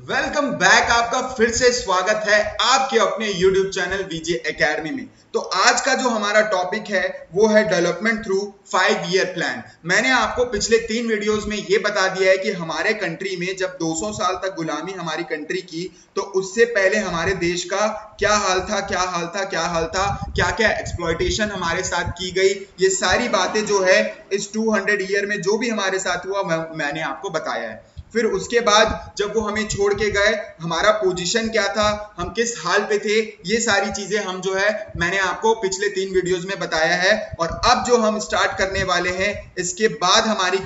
Welcome back. आपका फिर से स्वागत है आपके अपने YouTube चैनल वीजे एकेडमी में। तो आज का जो हमारा टॉपिक है वो है डेवलपमेंट थ्रू 5 ईयर प्लान। मैंने आपको पिछले 3 वीडियोस में ये बता दिया है कि हमारे कंट्री में जब 200 साल तक गुलामी हमारी कंट्री की तो उससे पहले हमारे देश का क्या हाल था, क्या क्या एक्सप्लॉयटेशन हमारे साथ की गई। ये सारी बातें जो है इस 200 ईयर में जो भी हमारे साथ हुआ मैंने आपको बताया है। फिर उसके बाद जब वो हमें छोड़ के गए हमारा पोजीशन क्या था, हम किस हाल पे थे, ये सारी चीजें हम जो है मैंने आपको पिछले 3 वीडियोस में बताया है। और अब जो हम स्टार्ट करने वाले हैं इसके बाद हमारी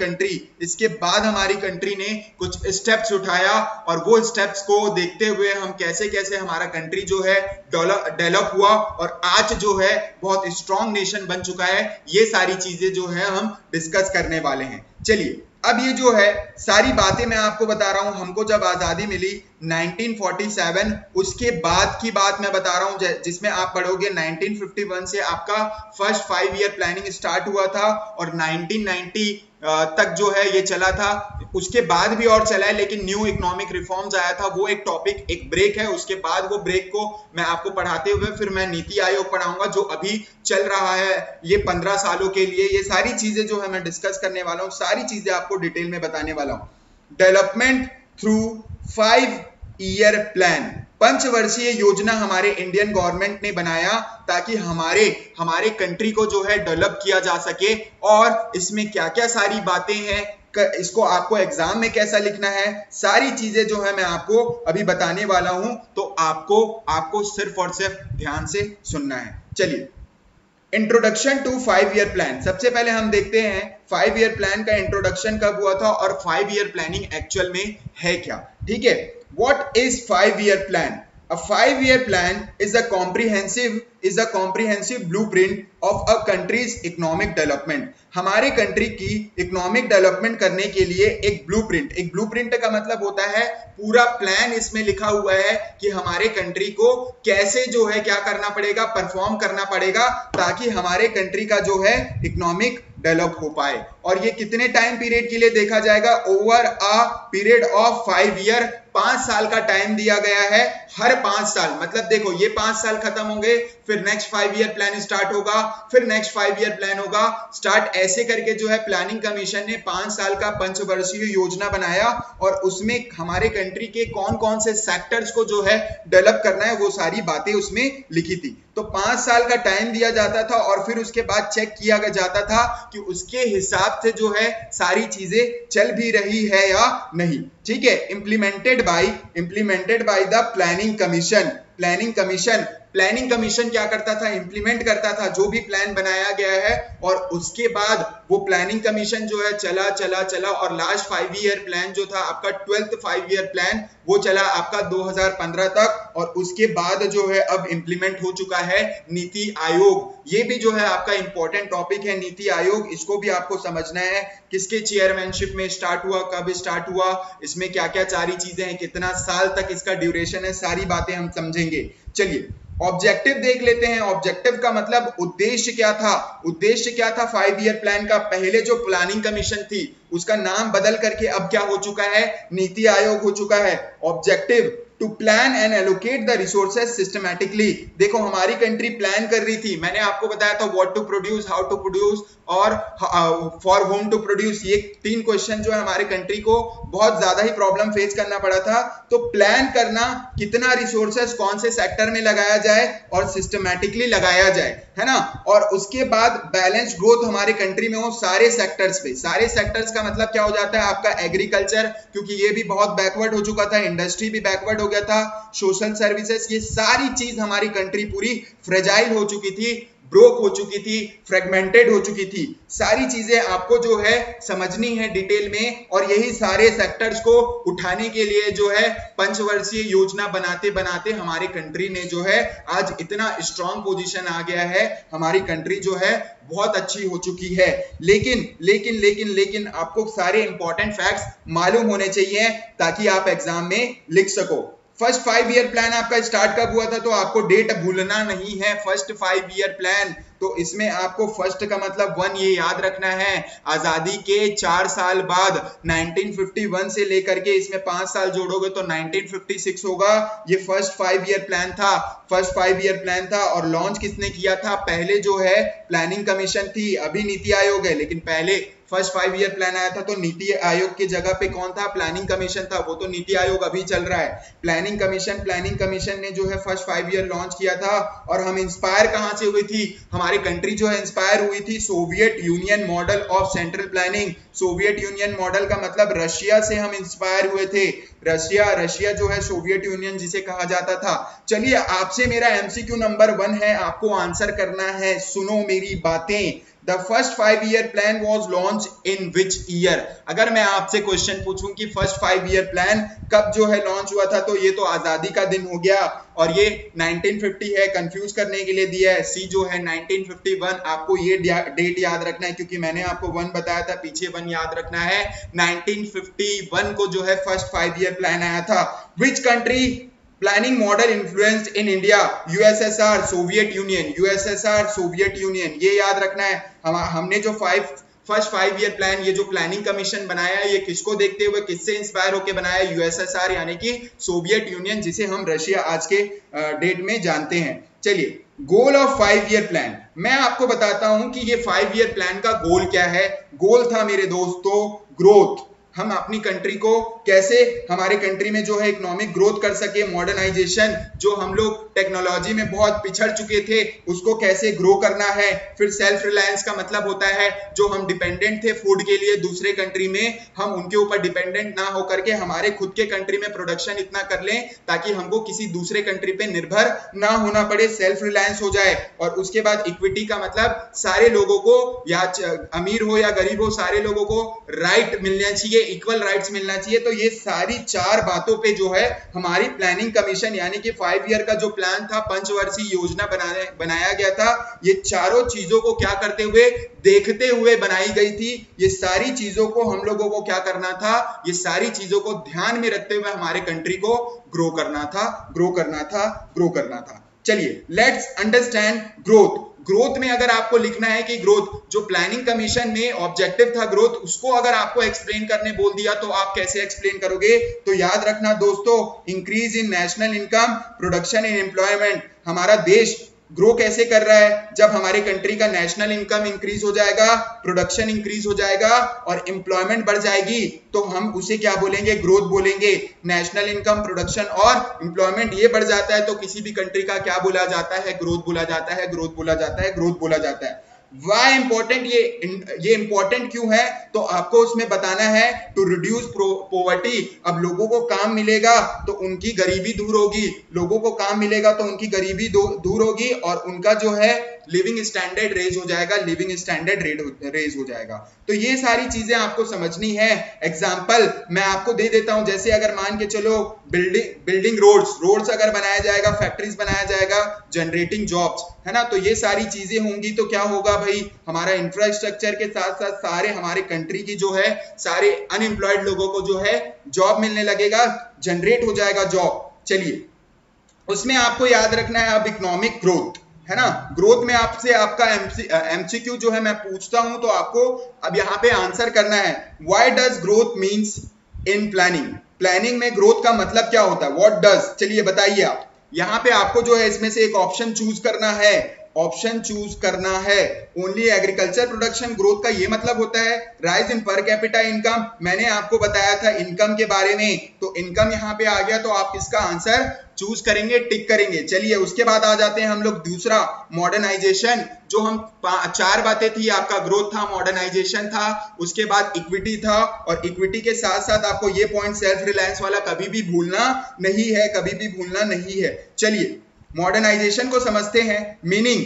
कंट्री ने कुछ स्टेप्स उठाया और वो स्टेप्स को देखते हुए हम कैसे कैसे हमारा कंट्री जो है डेवलप हुआ और आज जो है बहुत स्ट्रॉन्ग नेशन बन चुका है। ये सारी चीजें जो है हम डिस्कस करने वाले हैं। चलिए अब ये जो है सारी बातें मैं आपको बता रहा हूं। हमको जब आजादी मिली 1947 उसके बाद की बात मैं बता रहा हूं, जिसमें आप पढ़ोगे 1951 से आपका फर्स्ट 5 ईयर प्लानिंग स्टार्ट हुआ था और 1990 तक जो है ये चला था। उसके बाद भी और चला है लेकिन न्यू इकोनॉमिक रिफॉर्म्स आया था, वो एक टॉपिक, एक ब्रेक है। उसके बाद वो ब्रेक को मैं आपको पढ़ाते हुए फिर मैं नीति आयोग पढ़ाऊंगा जो अभी चल रहा है ये 15 सालों के लिए। ये सारी चीजें जो है मैं डिस्कस करने वाला हूं, सारी चीजें आपको डिटेल में बताने वाला हूं। डेवलपमेंट थ्रू 5 ईयर प्लान, पंचवर्षीय योजना हमारे इंडियन गवर्नमेंट ने बनाया ताकि हमारे कंट्री को जो है डेवलप किया जा सके। और इसमें क्या क्या सारी बातें हैं, इसको आपको एग्जाम में कैसा लिखना है, सारी चीजें जो है मैं आपको अभी बताने वाला हूं। तो आपको सिर्फ और सिर्फ ध्यान से सुनना है। चलिए, इंट्रोडक्शन टू 5 ईयर प्लान। सबसे पहले हम देखते हैं 5 ईयर प्लान का इंट्रोडक्शन कब हुआ था और 5 ईयर प्लानिंग एक्चुअल में है क्या। ठीक है, what is 5 year plan? A 5-year plan is a comprehensive blueprint of a country's economic development. हमारे कंट्री की इकोनॉमिक डेवलपमेंट करने के लिए एक ब्लूप्रिंट का मतलब होता है पूरा प्लान। इसमें लिखा हुआ है कि हमारे कंट्री को कैसे जो है क्या करना पड़ेगा, परफॉर्म करना पड़ेगा ताकि हमारे कंट्री का जो है इकोनॉमिक डेवलप हो पाए। और ये कितने टाइम पीरियड के लिए देखा जाएगा? Over a period of 5 year. 5 साल का टाइम दिया गया है। हर 5 साल मतलब देखो ये 5 साल खत्म होंगे फिर नेक्स्ट 5 ईयर प्लान स्टार्ट होगा, फिर नेक्स्ट 5 ईयर प्लान होगा स्टार्ट। ऐसे करके जो है प्लानिंग कमीशन ने 5 साल का पंचवर्षीय योजना बनाया और उसमें हमारे कंट्री के कौन कौन से सेक्टर्स को जो है डेवलप करना है वो सारी बातें उसमें लिखी थी। तो 5 साल का टाइम दिया जाता था और फिर उसके बाद चेक किया जाता था कि उसके हिसाब से जो है सारी चीजें चल भी रही है या नहीं। ठीक है, implemented by the planning commission क्या करता था? इंप्लीमेंट करता था जो भी प्लान बनाया गया है। और उसके बाद वो प्लानिंग कमीशन जो है चला और लास्ट 5 ईयर प्लान जो था आपका 12th 5 ईयर प्लान वो चला आपका 2015 तक। और उसके बाद जो है अब इंप्लीमेंट हो चुका है नीति आयोग। ये भी जो है आपका इंपॉर्टेंट टॉपिक है नीति आयोग। इसको भी आपको समझना है किसके चेयरमैनशिप में स्टार्ट हुआ, कब स्टार्ट हुआ, इसमें क्या क्या सारी चीजें हैं, कितना साल तक इसका ड्यूरेशन है, सारी बातें हम समझेंगे। चलिए ऑब्जेक्टिव देख लेते हैं। ऑब्जेक्टिव का मतलब उद्देश्य क्या था? 5 ईयर प्लान का? पहले जो प्लानिंग कमीशन थी उसका नाम बदल करके अब क्या हो चुका है? नीति आयोग हो चुका है। Objective to plan and allocate the resources systematically. देखो हमारी कंट्री प्लान कर रही थी, मैंने आपको बताया था what to produce, how to produce और फॉर होम टू प्रोड्यूस। ये 3 क्वेश्चन जो है हमारे कंट्री को बहुत ज्यादा ही प्रॉब्लम फेस करना पड़ा था। तो प्लान करना, कितना रिसोर्सेज कौन से सेक्टर में लगाया जाए और सिस्टमैटिकली लगाया जाए, है ना। और उसके बाद बैलेंस ग्रोथ हमारे कंट्री में हो सारे सेक्टर्स पे। सारे सेक्टर्स का मतलब क्या हो जाता है आपका? एग्रीकल्चर, क्योंकि ये भी बहुत बैकवर्ड हो चुका था, इंडस्ट्री भी बैकवर्ड हो गया था, सोशल सर्विसेज, ये सारी चीज हमारी कंट्री पूरी फ्रेजाइल हो चुकी थी, ब्रोक हो चुकी थी, फ्रेगमेंटेड हो चुकी थी। सारी चीजें आपको जो है समझनी है डिटेल में। और यही सारे सेक्टर्स को उठाने के लिए जो है पंचवर्षीय योजना बनाते बनाते हमारी कंट्री ने जो है आज इतना स्ट्रॉन्ग पोजीशन आ गया है। हमारी कंट्री जो है बहुत अच्छी हो चुकी है। लेकिन आपको सारे इंपॉर्टेंट फैक्ट्स मालूम होने चाहिए ताकि आप एग्जाम में लिख सको। फर्स्ट 5 ईयर प्लान आपका स्टार्ट कब हुआ था, तो आपको डेट भूलना नहीं है। फर्स्ट 5 ईयर प्लान, तो इसमें आपको फर्स्ट का मतलब 1 ये याद रखना है। आजादी के 4 साल बाद 1951 से लेकर के इसमें 5 साल जोड़ोगे तो 1956 होगा। ये फर्स्ट 5 ईयर प्लान था, फर्स्ट 5 ईयर प्लान था। और लॉन्च किसने किया था, पहले जो है प्लानिंग कमीशन थी, अभी नीति आयोग है, लेकिन पहले फर्स्ट 5 ईयर प्लान आया था तो नीति आयोग की जगह पे कौन था, प्लानिंग कमीशन था। वो तो नीति आयोग अभी चल रहा है। प्लानिंग कमीशन ने जो है फर्स्ट 5 ईयर लॉन्च किया था। और हम इंस्पायर कहां से हुई थी, हमारी कंट्री जो है इंस्पायर हुई थी Soviet union model of central planning. Soviet union model का मतलब रशिया से हम इंस्पायर हुए थे। रशिया जो है सोवियत यूनियन जिसे कहा जाता था। चलिए, आपसे मेरा एमसीक्यू नंबर 1 है, आपको आंसर करना है, सुनो मेरी बातें। The first 5 year plan was launched in which year? अगर मैं आपसे क्वेश्चन पूछूं कि फर्स्ट 5 ईयर प्लान कब जो है लॉन्च हुआ था, तो ये तो आजादी का दिन हो गया और ये 1950 है, कंफ्यूज करने के लिए दिया है। सी जो है 1951, आपको ये डेट याद रखना है क्योंकि मैंने आपको 1 बताया था, पीछे 1 याद रखना है। 1951 को जो है फर्स्ट 5 ईयर प्लान आया था। Which country planning model influenced in India? USSR, Soviet union, USSR, Soviet union, ये याद रखना है। हमने जो फर्स्ट 5 ईयर प्लान, ये जो प्लानिंग कमीशन बनाया है, ये किसको देखते हुए, किससे इंस्पायर होकर बनाया है? यूएसएसआर यानी कि सोवियत यूनियन, जिसे हम रशिया आज के डेट में जानते हैं। चलिए, गोल ऑफ 5 ईयर प्लान, मैं आपको बताता हूं कि ये 5 ईयर प्लान का गोल क्या है। गोल था मेरे दोस्तों ग्रोथ। हम अपनी कंट्री को कैसे, हमारे कंट्री में जो है इकोनॉमिक ग्रोथ कर सके, मॉडर्नाइजेशन, जो हम लोग टेक्नोलॉजी में बहुत पिछड़ चुके थे उसको कैसे ग्रो करना है। फिर सेल्फ रिलायंस का मतलब होता है जो हम डिपेंडेंट थे फूड के लिए दूसरे कंट्री में, हम उनके ऊपर डिपेंडेंट ना होकर के हमारे खुद के कंट्री में प्रोडक्शन इतना कर लें ताकि हमको किसी दूसरे कंट्री पे निर्भर ना होना पड़े, सेल्फ रिलायंस हो जाए। और उसके बाद इक्विटी का मतलब सारे लोगों को, या अमीर हो या गरीब हो, सारे लोगों को राइट मिलना चाहिए, इक्वल राइट्स मिलना चाहिए। तो ये सारी 4 बातों पे जो है हमारी प्लानिंग कमीशन यानी कि 5 ईयर का जो प्लान था, पंचवर्षीय योजना बनाया गया था, ये चारों चीजों को क्या करते हुए, देखते हुए बनाई गई थी। ये सारी चीजों को हम लोगों को क्या करना था, ये सारी चीजों को ध्यान में रखते हुए हमारे कंट्री को ग्रो करना था। चलिए, लेट्स अंडरस्टैंड ग्रोथ। ग्रोथ में अगर आपको लिखना है कि ग्रोथ, जो प्लानिंग कमीशन में ऑब्जेक्टिव था ग्रोथ, उसको अगर आपको एक्सप्लेन करने बोल दिया तो आप कैसे एक्सप्लेन करोगे? तो याद रखना दोस्तों, increase in national income, production in employment. हमारा देश ग्रो कैसे कर रहा है? जब हमारी कंट्री का नेशनल इनकम इंक्रीज हो जाएगा, प्रोडक्शन इंक्रीज हो जाएगा और एम्प्लॉयमेंट बढ़ जाएगी, तो हम उसे क्या बोलेंगे? ग्रोथ बोलेंगे। नेशनल इनकम, प्रोडक्शन और एम्प्लॉयमेंट ये बढ़ जाता है तो किसी भी कंट्री का क्या बोला जाता है? ग्रोथ बोला जाता है, ग्रोथ बोला जाता है, ग्रोथ बोला जाता है। वाई इंपॉर्टेंट, ये इंपॉर्टेंट क्यों है? तो आपको उसमें बताना है टू रिड्यूस पॉवर्टी। अब लोगों को काम मिलेगा तो उनकी गरीबी दूर होगी, लोगों को काम मिलेगा तो उनकी गरीबी दूर होगी और उनका जो है लिविंग स्टैंडर्ड रेज हो जाएगा, रेज हो जाएगा। तो ये सारी चीजें आपको समझनी है। एग्जाम्पल मैं आपको दे देता हूं, जैसे अगर मान के चलो बिल्डिंग रोड्स अगर बनाया जाएगा, फैक्ट्रीज बनाया जाएगा, जनरेटिंग जॉब्स, है ना, तो ये सारी चीजें होंगी तो क्या होगा भाई, हमारा इंफ्रास्ट्रक्चर के साथ साथ सारे हमारे कंट्री की जो है सारे अनएम्प्लॉयड लोगों को जो है जॉब मिलने लगेगा, जनरेट हो जाएगा जॉब। चलिए, उसमें आपको याद रखना है अब इकोनॉमिक ग्रोथ, है ना। ग्रोथ में आपसे आपका एमसीक्यू जो है मैं पूछता हूं तो आपको अब यहां पे आंसर करना है। Why does growth means in planning? Planning में ग्रोथ का मतलब क्या होता है? व्हाट डज, चलिए बताइए आप। यहां पे आपको जो है इसमें से एक ऑप्शन चूज करना है, ओनली एग्रीकल्चर प्रोडक्शन ग्रोथ का ये मतलब होता है rise in per capita income. मैंने आपको बताया था इनकम के बारे में, तो इनकम यहाँ पे आ गया तो आप इसका आंसर चूज करेंगे, टिक करेंगे। चलिए, उसके बाद आ जाते हैं हम लोग दूसरा, मॉडर्नाइजेशन। जो हम 4 बातें थी, आपका ग्रोथ था, मॉडर्नाइजेशन था, उसके बाद इक्विटी था, और इक्विटी के साथ साथ आपको ये पॉइंट सेल्फ रिलायंस वाला कभी भी भूलना नहीं है। चलिए, मॉडर्नाइजेशन को समझते हैं। Meaning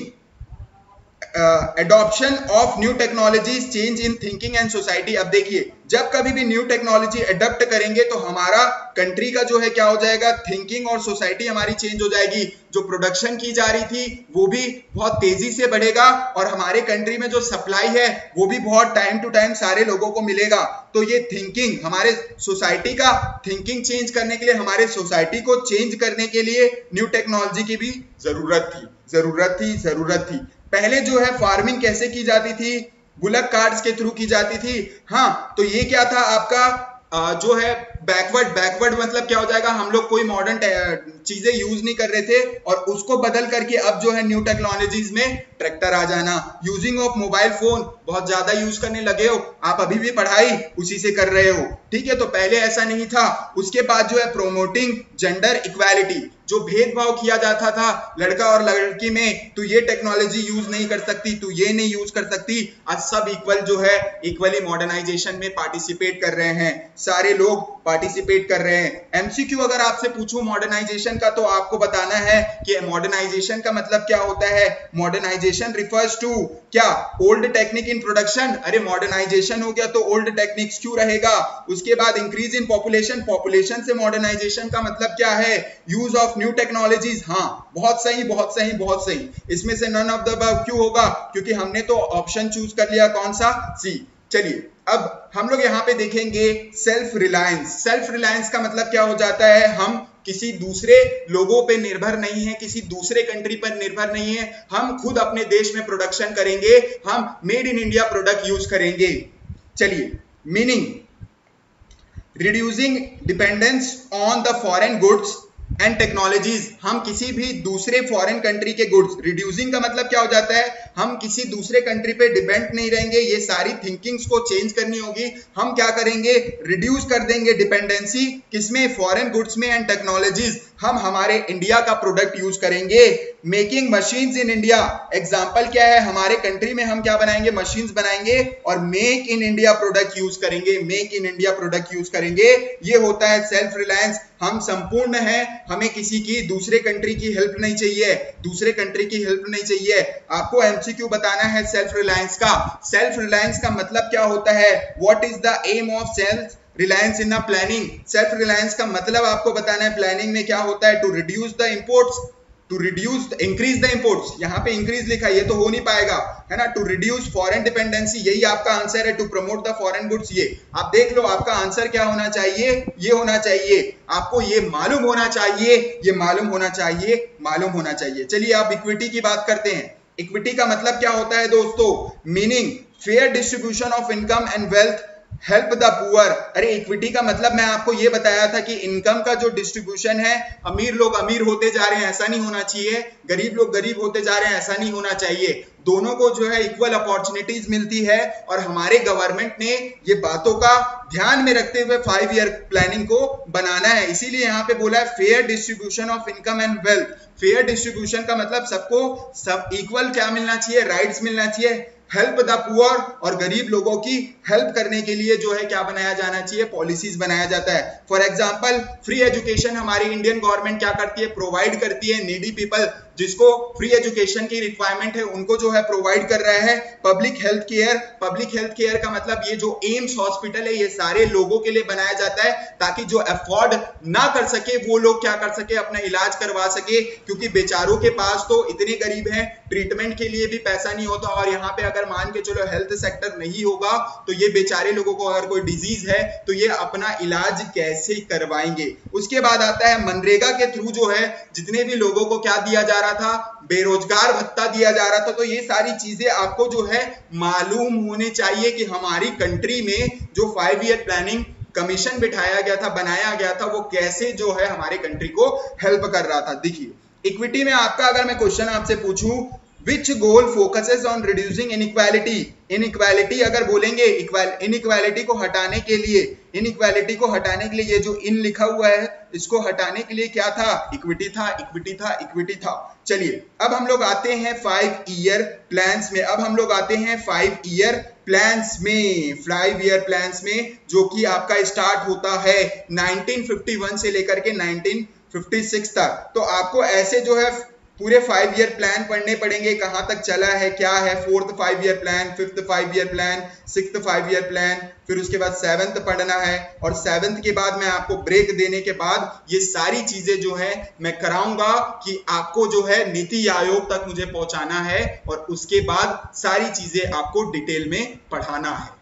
adoption of new technologies, change in thinking and society. अब देखिए, जब कभी भी न्यू टेक्नोलॉजी अडॉप्ट करेंगे तो हमारा कंट्री का जो है क्या हो जाएगा, थिंकिंग और सोसाइटी हमारी चेंज हो जाएगी। जो प्रोडक्शन की जा रही थी वो भी बहुत तेजी से बढ़ेगा और हमारे कंट्री में जो सप्लाई है वो भी बहुत टाइम टू टाइम सारे लोगों को मिलेगा। तो ये थिंकिंग, हमारे सोसाइटी का थिंकिंग चेंज करने के लिए, हमारे सोसाइटी को चेंज करने के लिए न्यू टेक्नोलॉजी की भी जरूरत थी। पहले जो है फार्मिंग कैसे की जाती थी, बुलक कार्ड्स के थ्रू की जाती थी। हाँ, तो ये क्या था आपका जो है बैकवर्ड मतलब क्या हो जाएगा, हम लोग कोई मॉडर्न चीजें यूज नहीं कर रहे थे और उसको बदल करके अब जो है न्यू टेक्नोलॉजीज में ट्रैक्टर आ जाना, यूजिंग ऑफ मोबाइल फोन बहुत ज्यादा यूज करने लगे हो, आप अभी भी पढ़ाई उसी से कर रहे हो, ठीक है। तो पहले ऐसा नहीं था। उसके बाद जो है प्रोमोटिंग जेंडर इक्वालिटी, जो भेदभाव किया जाता था लड़का और लड़की में, तू ये टेक्नोलॉजी यूज नहीं कर सकती, तू ये नहीं यूज कर सकती, आज सब इक्वल जो है इक्वली मॉडर्नाइजेशन में पार्टिसिपेट कर रहे हैं, सारे लोग पार्टिसिपेट कर रहे हैं। एमसीक्यू अगर आपसे पूछूं मॉडर्नाइजेशन का, तो आपको बताना है कि मॉडर्नाइजेशन का मतलब क्या होता है। मॉडर्नाइजेशन रिफर्स टू क्या, ओल्ड टेक्निक इन प्रोडक्शन। अरे मॉडर्नाइजेशन हो गया तो ओल्ड टेक्निक्स क्यों रहेगा। उसके बाद इंक्रीज इन पॉपुलेशन, पॉपुलेशन से मॉडर्नाइजेशन का मतलब क्या है, यूज ऑफ न्यू टेक्नोलॉजीज। हाँ, बहुत सही। इसमें से नन ऑफ द अबव क्यों होगा, क्योंकि हमने तो ऑप्शन चूज कर लिया, कौन सा, सी। चलिए अब हम लोग यहाँ पे देखेंगे सेल्फ रिलायंस। सेल्फ रिलायंस का मतलब क्या हो जाता है, हम किसी दूसरे लोगों पे निर्भर नहीं है, किसी दूसरे कंट्री पर निर्भर नहीं है, हम खुद अपने देश में प्रोडक्शन करेंगे, हम made in India product use करेंगे। चलिए, meaning reducing dependence on the foreign goods and technologies, हम किसी भी दूसरे फॉरेन कंट्री के गुड्स, रिड्यूसिंग का मतलब क्या हो जाता है, हम किसी दूसरे कंट्री पे डिपेंड नहीं रहेंगे, ये सारी थिंकिंग्स को चेंज करनी होगी। हम क्या करेंगे, रिड्यूस कर देंगे डिपेंडेंसी किसमें, फॉरेन गुड्स में एंड टेक्नोलॉजीज, हम हमारे इंडिया का प्रोडक्ट यूज करेंगे। Making machines in India, example क्या है, हमारे कंट्री में हम क्या बनाएंगे, मशीन्स बनाएंगे और make in India product use करेंगे, make in India product use करेंगे। ये होता है सेल्फ रिलायंस। हम संपूर्ण हैं, हमें किसी की दूसरे कंट्री की हेल्प नहीं चाहिए, दूसरे कंट्री की हेल्प नहीं चाहिए। आपको एमसीक्यू बताना है सेल्फ रिलायंस का। सेल्फ रिलायंस का मतलब क्या होता है, what is the aim of self reliance in the planning. Self reliance का मतलब आपको बताना है प्लानिंग में क्या होता है, to reduce the imports, to reduce increase the imports, यहाँ पे इंक्रीज लिखा है, ये तो हो नहीं पाएगा, है ना। टू रिड्यूस फॉरेन डिपेंडेंसी, यही आपका आंसर है। To promote the foreign goods, ये आप देख लो, आपका आंसर क्या होना चाहिए, ये होना चाहिए, आपको ये मालूम होना चाहिए, ये मालूम होना चाहिए। चलिए आप इक्विटी की बात करते हैं। इक्विटी का मतलब क्या होता है दोस्तों, meaning fair distribution of income and wealth, help the poor. अरे इक्विटी का मतलब मैं आपको ये बताया था कि इनकम का जो डिस्ट्रीब्यूशन है, अमीर लोग अमीर होते जा रहे हैं, ऐसा नहीं होना चाहिए, गरीब लोग गरीब होते जा रहे हैं, ऐसा नहीं होना चाहिए। दोनों को जो है इक्वल अपॉर्चुनिटीज मिलती है और हमारे गवर्नमेंट ने ये बातों का ध्यान में रखते हुए 5 ईयर प्लानिंग को बनाना है। इसीलिए यहाँ पे बोला है fair distribution of income and wealth. Fair distribution का मतलब सबको सब इक्वल क्या मिलना चाहिए, राइट्स मिलना चाहिए। हेल्प द पुअर, और गरीब लोगों की हेल्प करने के लिए जो है क्या बनाया जाना चाहिए, पॉलिसीज बनाया जाता है। फॉर एग्जांपल फ्री एजुकेशन हमारी इंडियन गवर्नमेंट क्या करती है, प्रोवाइड करती है। नीडी पीपल जिसको फ्री एजुकेशन की रिक्वायरमेंट है उनको जो है प्रोवाइड कर रहा है। पब्लिक हेल्थ केयर का मतलब ये जो एम्स हॉस्पिटल है ये सारे लोगों के लिए बनाया जाता है, ताकि जो अफोर्ड ना कर सके वो लोग क्या कर सके, अपना इलाज करवा सके, क्योंकि बेचारों के पास तो इतने गरीब हैं, ट्रीटमेंट के लिए भी पैसा नहीं होता। और यहाँ पे अगर मान के चलो हेल्थ सेक्टर नहीं होगा तो ये बेचारे लोगों को अगर कोई डिजीज है तो ये अपना इलाज कैसे करवाएंगे। उसके बाद आता है मनरेगा के थ्रू जो है जितने भी लोगों को क्या दिया जा रहा था, बेरोजगार भत्ता दिया जा रहा था। तो ये सारी चीजें आपको जो है मालूम होने चाहिए कि हमारी कंट्री में जो 5 ईयर प्लानिंग कमीशन बिठाया गया था, बनाया गया था, वो कैसे जो है हमारे कंट्री को हेल्प कर रहा था। देखिए इक्विटी में आपका अगर मैं क्वेश्चन आपसे पूछूं, which goal focuses on reducing inequality. Inequality अगर बोलेंगे, इनइक्वालिटी को हटाने के लिए, ये जो इन लिखा हुआ है इसको हटाने के लिए क्या था, इक्विटी था। चलिए अब हम लोग आते हैं 5 ईयर प्लान्स में। 5 ईयर प्लान्स में जो कि आपका स्टार्ट होता है 1951 से लेकर के 1956 तक। तो आपको ऐसे जो है पूरे 5 ईयर प्लान पढ़ने पड़ेंगे, कहां तक चला है, क्या है, 4th 5 year plan, 5th 5 year plan, 6th 5 year plan, फिर उसके बाद 7th पढ़ना है, और 7th के बाद मैं आपको ब्रेक देने के बाद ये सारी चीजें जो है मैं कराऊंगा कि आपको जो है नीति आयोग तक मुझे पहुंचाना है, और उसके बाद सारी चीजें आपको डिटेल में पढ़ाना है।